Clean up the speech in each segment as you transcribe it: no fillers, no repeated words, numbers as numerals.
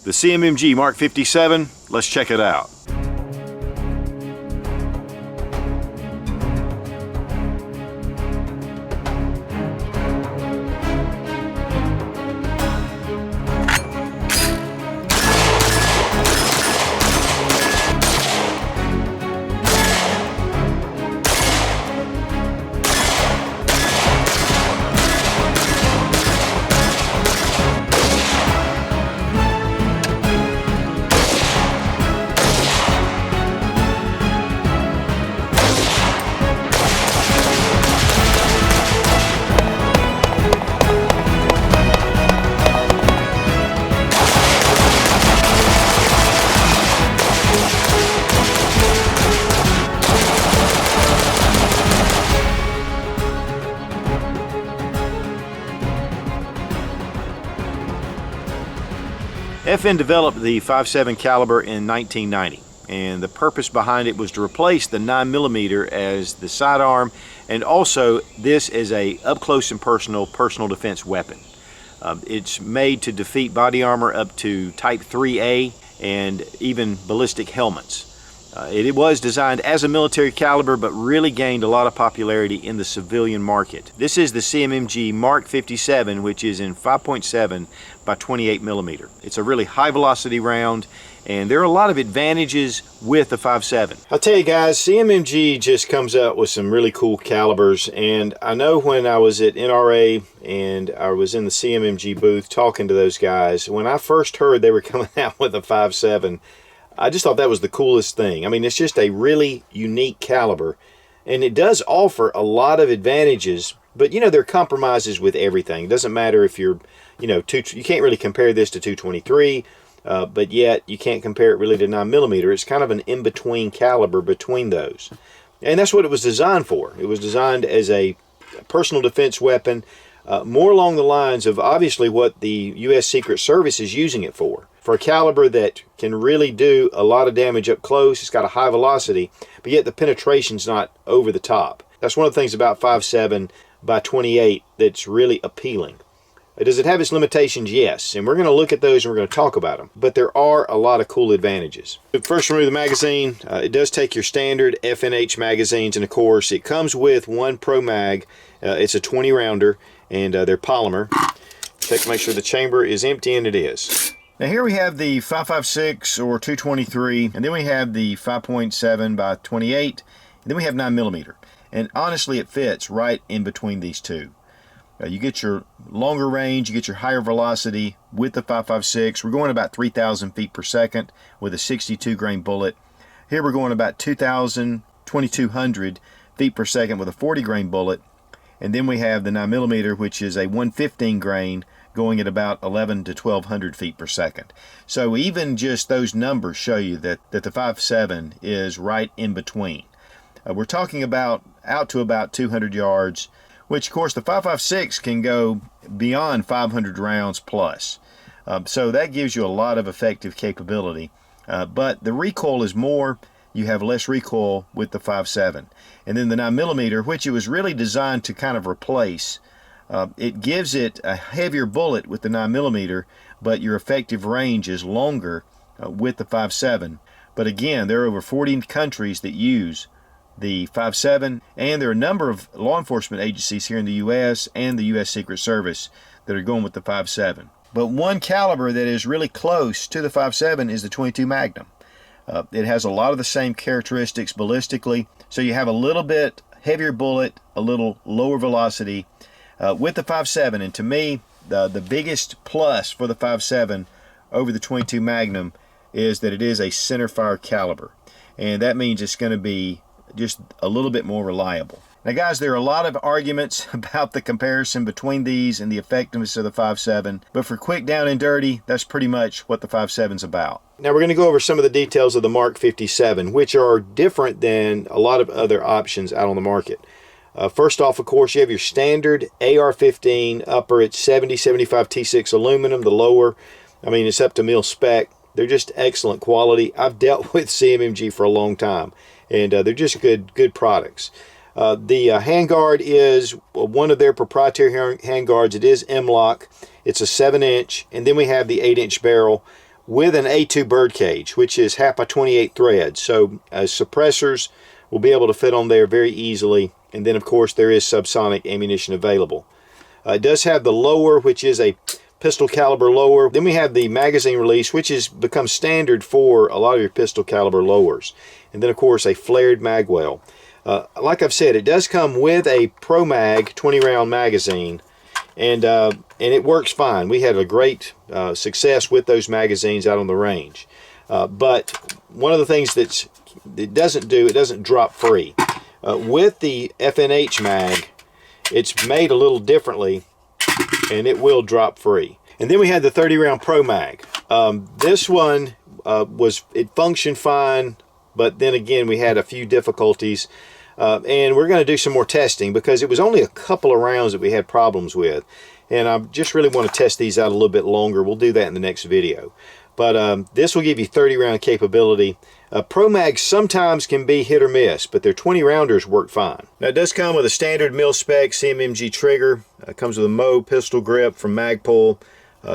The CMMG Mk57, let's check it out. FN developed the 5.7 caliber in 1990, and the purpose behind it was to replace the 9mm as the sidearm, and also this as a up-close and personal defense weapon. It's made to defeat body armor up to Type 3A and even ballistic helmets. It was designed as a military caliber, but really gained a lot of popularity in the civilian market. This is the CMMG Mk57, which is in 5.7 by 28mm. It's a really high velocity round, and there are a lot of advantages with the 5.7. I'll tell you guys, CMMG just comes out with some really cool calibers, and I know when I was at NRA and I was in the CMMG booth talking to those guys, when I first heard they were coming out with a 5.7, I just thought that was the coolest thing. I mean, it's just a really unique caliber, and it does offer a lot of advantages, but you know, there are compromises with everything. It doesn't matter if you're, you know, you can't really compare this to 223, but yet you can't compare it really to 9mm. It's kind of an in-between caliber between those. And that's what it was designed for. It was designed as a personal defense weapon, more along the lines of obviously what the U.S. Secret Service is using it for. For a caliber that can really do a lot of damage up close, it's got a high velocity, but yet the penetration's not over the top. That's one of the things about 5.7 by 28 that's really appealing. Does it have its limitations? Yes, and we're going to look at those and we're going to talk about them. But there are a lot of cool advantages. First, remove the magazine. It does take your standard FNH magazines, and of course, it comes with one Pro Mag. It's a 20 rounder, and they're polymer. Check to make sure the chamber is empty, and it is. Now here we have the 5.56 or 223, and then we have the 5.7 by 28, and then we have 9mm. And honestly, it fits right in between these two. You get your longer range, you get your higher velocity with the 5.56. We're going about 3,000 feet per second with a 62 grain bullet. Here we're going about 2,200 feet per second with a 40 grain bullet. And then we have the 9mm, which is a 115 grain, going at about 11 to 1,200 feet per second. So even just those numbers show you that the 5.7 is right in between. We're talking about out to about 200 yards, which of course the 5.56 can go beyond 500 rounds plus. So that gives you a lot of effective capability. But the recoil is more. You have less recoil with the 5.7. And then the 9mm, which it was really designed to kind of replace, it gives it a heavier bullet with the 9mm, but your effective range is longer with the 5.7. But again, there are over 40 countries that use the 5.7, and there are a number of law enforcement agencies here in the U.S. and the U.S. Secret Service that are going with the 5.7. But one caliber that is really close to the 5.7 is the 22 Magnum. It has a lot of the same characteristics ballistically, so you have a little bit heavier bullet, a little lower velocity with the 5.7. And to me, the biggest plus for the 5.7 over the 22 Magnum is that it is a centerfire caliber, and that means it's going to be just a little bit more reliable. Now guys, there are a lot of arguments about the comparison between these and the effectiveness of the 5.7, but for quick down and dirty, that's pretty much what the 5.7 is about. Now we're going to go over some of the details of the Mk57, which are different than a lot of other options out on the market. First off, of course, you have your standard AR-15 upper. It's 70-75 T6 aluminum. The lower, I mean, it's up to mil spec. They're just excellent quality. I've dealt with CMMG for a long time, and they're just good products. The handguard is one of their proprietary handguards. It is M-LOK. It's a 7-inch, and then we have the 8-inch barrel, with an A2 bird cage, which is 1/2 by 28 threads. So suppressors will be able to fit on there very easily. And then of course there is subsonic ammunition available. It does have the lower, which is a pistol caliber lower. Then we have the magazine release, which has become standard for a lot of your pistol caliber lowers. And then of course a flared mag well. Like I've said, it does come with a Pro Mag 20 round magazine, and it works fine. We had a great success with those magazines out on the range. But one of the things that it doesn't drop free. With the FNH mag, it's made a little differently, and it will drop free. And then we had the 30 round Pro Mag. This one it functioned fine, but then again we had a few difficulties. And we're going to do some more testing because it was only a couple of rounds that we had problems with. And I just really want to test these out a little bit longer. We'll do that in the next video. But this will give you 30 round capability. Pro Mags sometimes can be hit or miss, but their 20 rounders work fine. Now it does come with a standard mil-spec CMMG trigger. It comes with a Mo pistol grip from Magpul,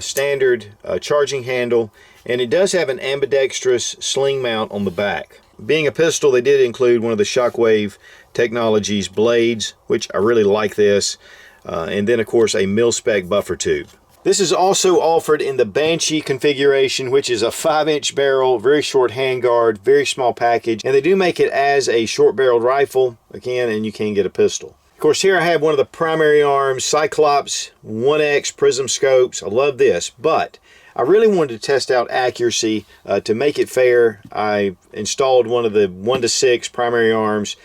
standard charging handle, and it does have an ambidextrous sling mount on the back. Being a pistol, they did include one of the Shockwave Technologies blades, which I really like this, and then of course a mil-spec buffer tube. This is also offered in the Banshee configuration, which is a 5-inch barrel, very short handguard, very small package, and they do make it as a short-barreled rifle, again, and you can get a pistol. Of course, here I have one of the primary arms, Cyclops 1X prism scopes. I love this, but I really wanted to test out accuracy. To make it fair, I installed one of the 1-to-6 primary arms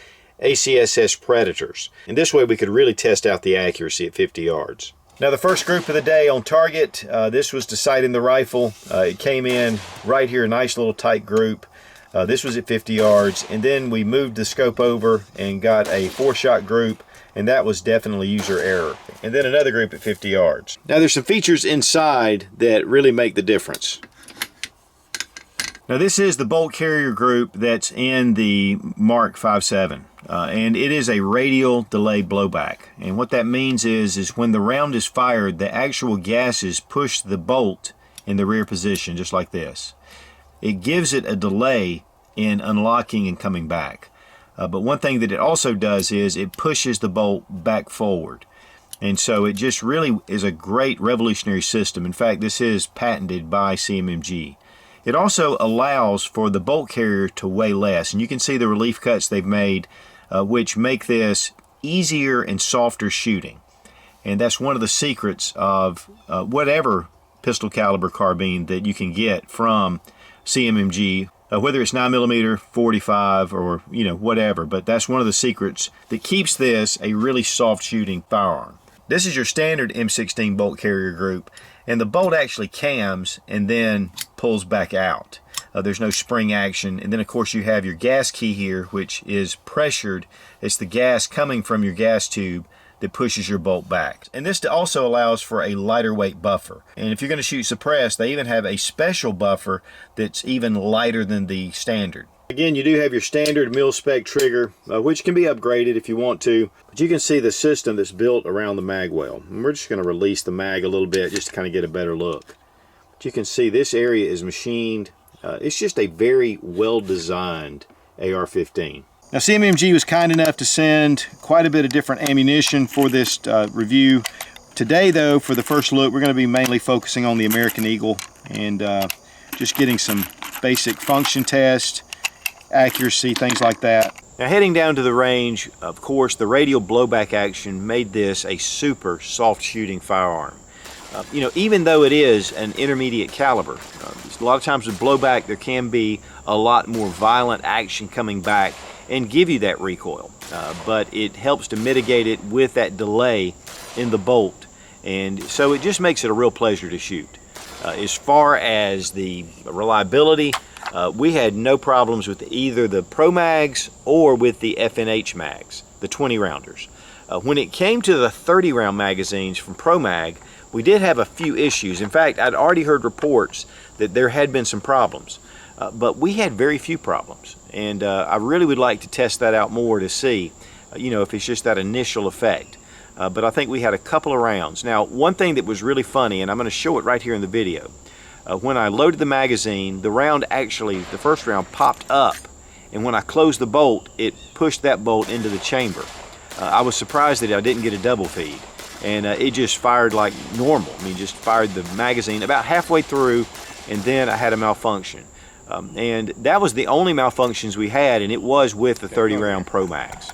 ACSS Predators. And this way we could really test out the accuracy at 50 yards. Now the first group of the day on target, this was to sight in the rifle. It came in right here, a nice little tight group. This was at 50 yards. And then we moved the scope over and got a 4-shot group. And that was definitely user error. And then another group at 50 yards. Now there's some features inside that really make the difference. Now this is the bolt carrier group that's in the Mk57. And it is a radial delay blowback. And what that means is when the round is fired, the actual gases push the bolt in the rear position, just like this. It gives it a delay in unlocking and coming back. But one thing that it also does is it pushes the bolt back forward. And so it just really is a great revolutionary system. In fact, this is patented by CMMG. It also allows for the bolt carrier to weigh less. And you can see the relief cuts they've made, which make this easier and softer shooting. And that's one of the secrets of whatever pistol caliber carbine that you can get from CMMG. Whether it's 9mm, 45, or whatever, but that's one of the secrets that keeps this a really soft shooting firearm. This is your standard M16 bolt carrier group, and the bolt actually cams and then pulls back out. There's no spring action, and then of course you have your gas key here, which is pressured. It's the gas coming from your gas tube that pushes your bolt back. And this also allows for a lighter weight buffer. And if you're going to shoot suppressed, they even have a special buffer that's even lighter than the standard. Again, you do have your standard mil-spec trigger, which can be upgraded if you want to, but you can see the system that's built around the mag well. And we're just going to release the mag a little bit just to kind of get a better look. But you can see this area is machined. It's just a very well-designed AR-15. Now CMMG was kind enough to send quite a bit of different ammunition for this review. Today though, for the first look, we're going to be mainly focusing on the American Eagle and just getting some basic function test, accuracy, things like that. Now heading down to the range, of course, the radial blowback action made this a super soft shooting firearm. Even though it is an intermediate caliber, a lot of times with blowback there can be a lot more violent action coming back and give you that recoil, but it helps to mitigate it with that delay in the bolt, and so it just makes it a real pleasure to shoot. As far as the reliability, we had no problems with either the Pro Mags or with the FNH Mags, the 20 rounders. When it came to the 30 round magazines from Pro Mag, we did have a few issues. In fact, I'd already heard reports that there had been some problems, but we had very few problems. And I really would like to test that out more to see, if it's just that initial effect. But I think we had a couple of rounds. Now, one thing that was really funny, and I'm going to show it right here in the video, When I loaded the magazine, the round actually, the first round popped up, and when I closed the bolt, it pushed that bolt into the chamber. I was surprised that I didn't get a double feed, and it just fired like normal. I mean, just fired the magazine about halfway through, and then I had a malfunction. And that was the only malfunctions we had, and it was with the 30 round Pro Mags.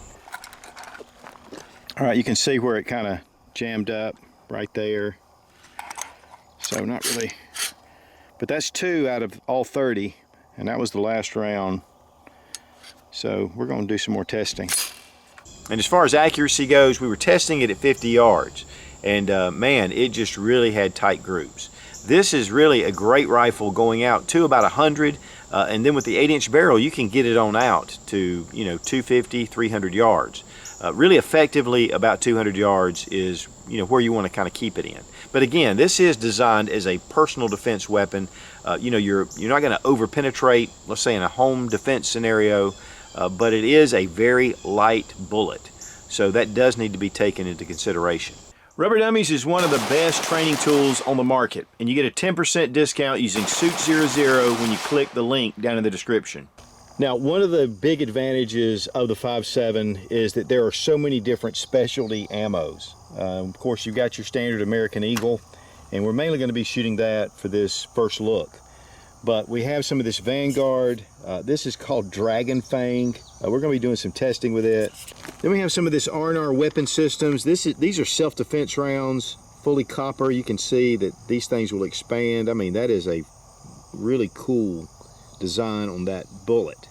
All right, you can see where it kind of jammed up right there. So not really, but that's 2 out of all 30, and that was the last round. So we're going to do some more testing. And as far as accuracy goes, we were testing it at 50 yards, and man, it just really had tight groups. This is really a great rifle going out to about 100, and then with the 8-inch barrel, you can get it on out to 250, 300 yards. Really effectively, about 200 yards is where you want to kind of keep it in. But again, this is designed as a personal defense weapon. You're not going to over penetrate, let's say in a home defense scenario, but it is a very light bullet. So that does need to be taken into consideration. Rubber Dummies is one of the best training tools on the market, and you get a 10% discount using Suit00 when you click the link down in the description. Now, one of the big advantages of the 5.7 is that there are so many different specialty ammos. Of course, you've got your standard American Eagle, and we're mainly going to be shooting that for this first look. But we have some of this Vanguard. This is called Dragon Fang. We're going to be doing some testing with it. Then we have some of this R&R weapon systems. These are self-defense rounds, fully copper. You can see that these things will expand. I mean, that is a really cool design on that bullet.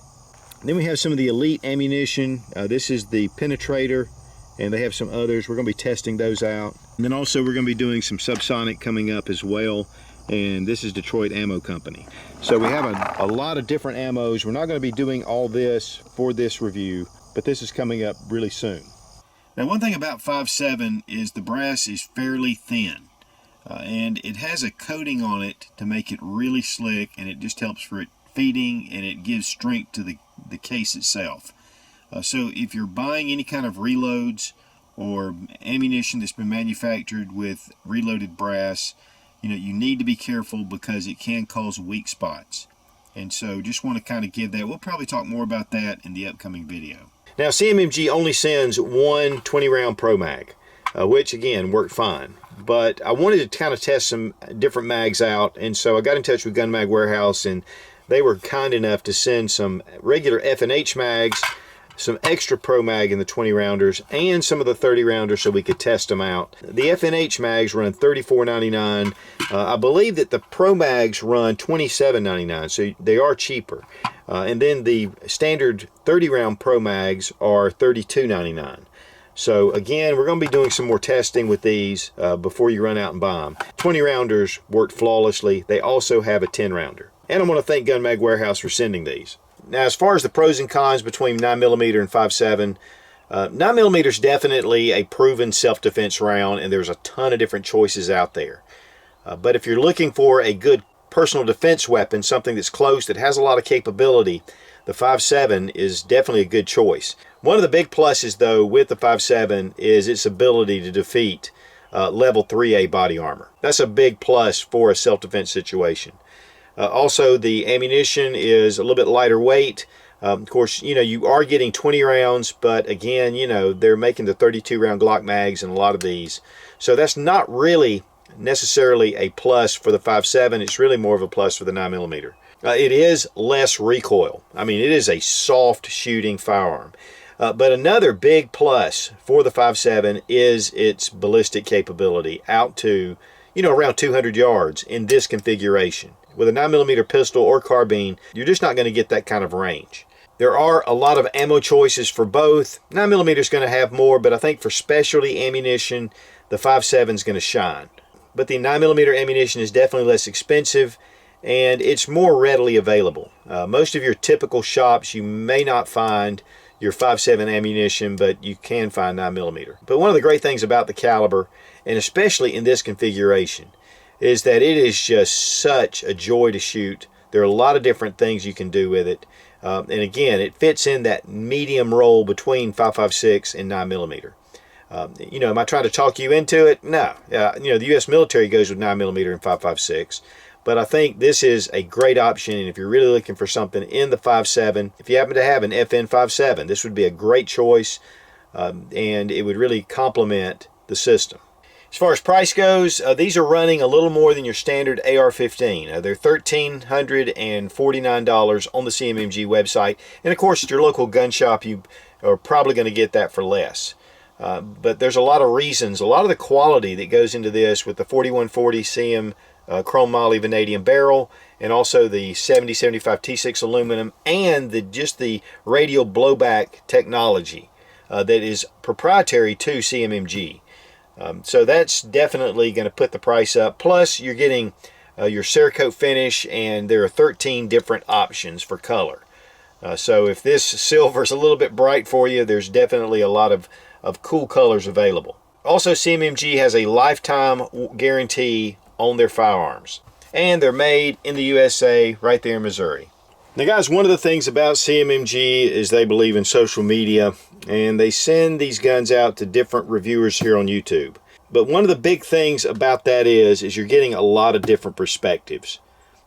Then we have some of the Elite ammunition. This is the Penetrator, and they have some others. We're going to be testing those out. And then also we're going to be doing some subsonic coming up as well. And this is Detroit Ammo Company. So we have a lot of different ammos. We're not going to be doing all this for this review, but this is coming up really soon. Now, one thing about 5.7 is the brass is fairly thin. And it has a coating on it to make it really slick, and it just helps for it feeding, and it gives strength to the case itself. So if you're buying any kind of reloads or ammunition that's been manufactured with reloaded brass, you need to be careful because it can cause weak spots. And so just want to kind of give that. We'll probably talk more about that in the upcoming video. Now, CMMG only sends one 20-round Pro Mag, which again worked fine. But I wanted to kind of test some different mags out, and so I got in touch with Gun Mag Warehouse, and they were kind enough to send some regular F&H mags, some extra Pro Mag in the 20 rounders, and some of the 30 rounders so we could test them out. The F&H mags run $34.99. I believe that the Pro Mags run $27.99, so they are cheaper. And then the standard 30 round Pro Mags are $32.99. So again, we're going to be doing some more testing with these before you run out and buy them. 20 rounders worked flawlessly. They also have a 10 rounder. And I want to thank Gun Mag Warehouse for sending these. Now, as far as the pros and cons between 9mm and 5.7, 9mm is definitely a proven self-defense round, and there's a ton of different choices out there. But if you're looking for a good personal defense weapon, something that's close, that has a lot of capability, the 5.7 is definitely a good choice. One of the big pluses, though, with the 5.7 is its ability to defeat level 3A body armor. That's a big plus for a self-defense situation. Also, the ammunition is a little bit lighter weight. Of course, you are getting 20 rounds, but again, they're making the 32 round Glock mags in a lot of these. So that's not really necessarily a plus for the 5.7. It's really more of a plus for the 9mm. It is less recoil. I mean, it is a soft shooting firearm. But another big plus for the 5.7 is its ballistic capability out to, around 200 yards in this configuration. With a 9mm pistol or carbine, you're just not going to get that kind of range. There are a lot of ammo choices for both. 9mm is going to have more, but I think for specialty ammunition, the 5.7 is going to shine. But the 9mm ammunition is definitely less expensive, and it's more readily available. Most of your typical shops, you may not find your 5.7 ammunition, but you can find 9mm. But one of the great things about the caliber, and especially in this configuration, is that it is just such a joy to shoot. There are a lot of different things you can do with it. And again, it fits in that medium role between 5.56 and 9mm. Am I trying to talk you into it? No. The U.S. military goes with 9mm and 5.56. But I think this is a great option, and if you're really looking for something in the 5.7, if you happen to have an FN 5.7, this would be a great choice, and it would really complement the system. As far as price goes, these are running a little more than your standard AR-15. They're $1,349 on the CMMG website, and of course at your local gun shop you are probably going to get that for less. But there's a lot of reasons, a lot of the quality that goes into this with the 4140 CM chrome moly vanadium barrel, and also the 7075 T6 aluminum, and just the radial blowback technology that is proprietary to CMMG. So that's definitely going to put the price up. Plus you're getting your Cerakote finish, and there are 13 different options for color. So if this silver is a little bit bright for you, there's definitely a lot of cool colors available. Also, CMMG has a lifetime guarantee on their firearms, and they're made in the USA right there in Missouri. Now guys, one of the things about CMMG is they believe in social media, and they send these guns out to different reviewers here on YouTube. But one of the big things about that is you're getting a lot of different perspectives.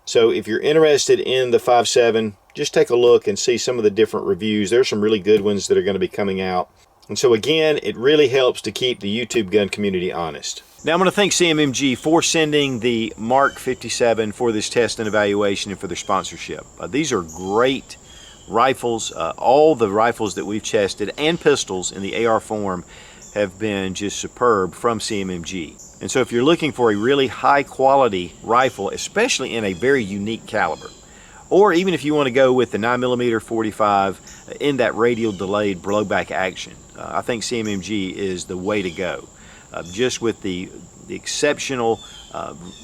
So if you're interested in the 5.7, just take a look and see some of the different reviews. There's some really good ones that are going to be coming out. And so again, it really helps to keep the YouTube gun community honest. Now I'm going to thank CMMG for sending the Mk57 for this test and evaluation and for their sponsorship. These are great rifles. All the rifles that we've tested and pistols in the AR form have been just superb from CMMG. And so if you're looking for a really high quality rifle, especially in a very unique caliber, or even if you want to go with the 9mm 45 in that radial delayed blowback action, I think CMMG is the way to go. Just with the exceptional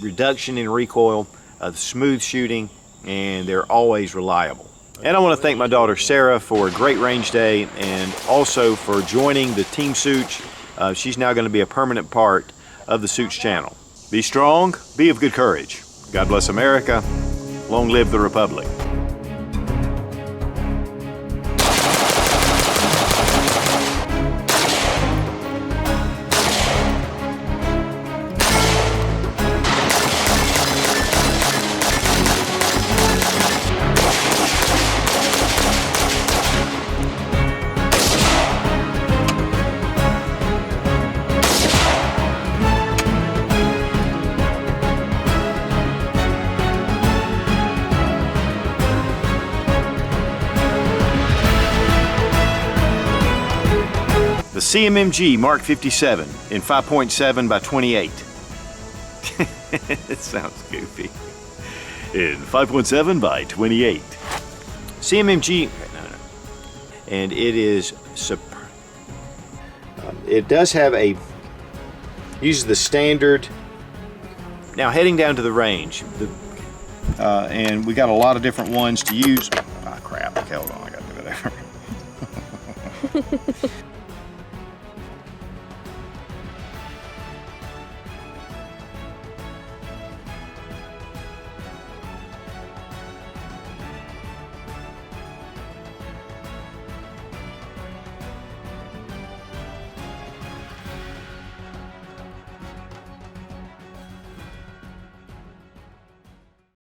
reduction in recoil, the smooth shooting, and they're always reliable. And I want to thank my daughter Sarah for a great range day, and also for joining the Team Suits. She's now going to be a permanent part of the Suits channel. Be strong, be of good courage. God bless America. Long live the Republic. The CMMG Mk57 in 5.7 by 28. It sounds goofy. In 5.7 by 28. CMMG, and it is super. It does have uses the standard. Now heading down to the range, and we got a lot of different ones to use. Ah, crap! Hold on, I got to do whatever.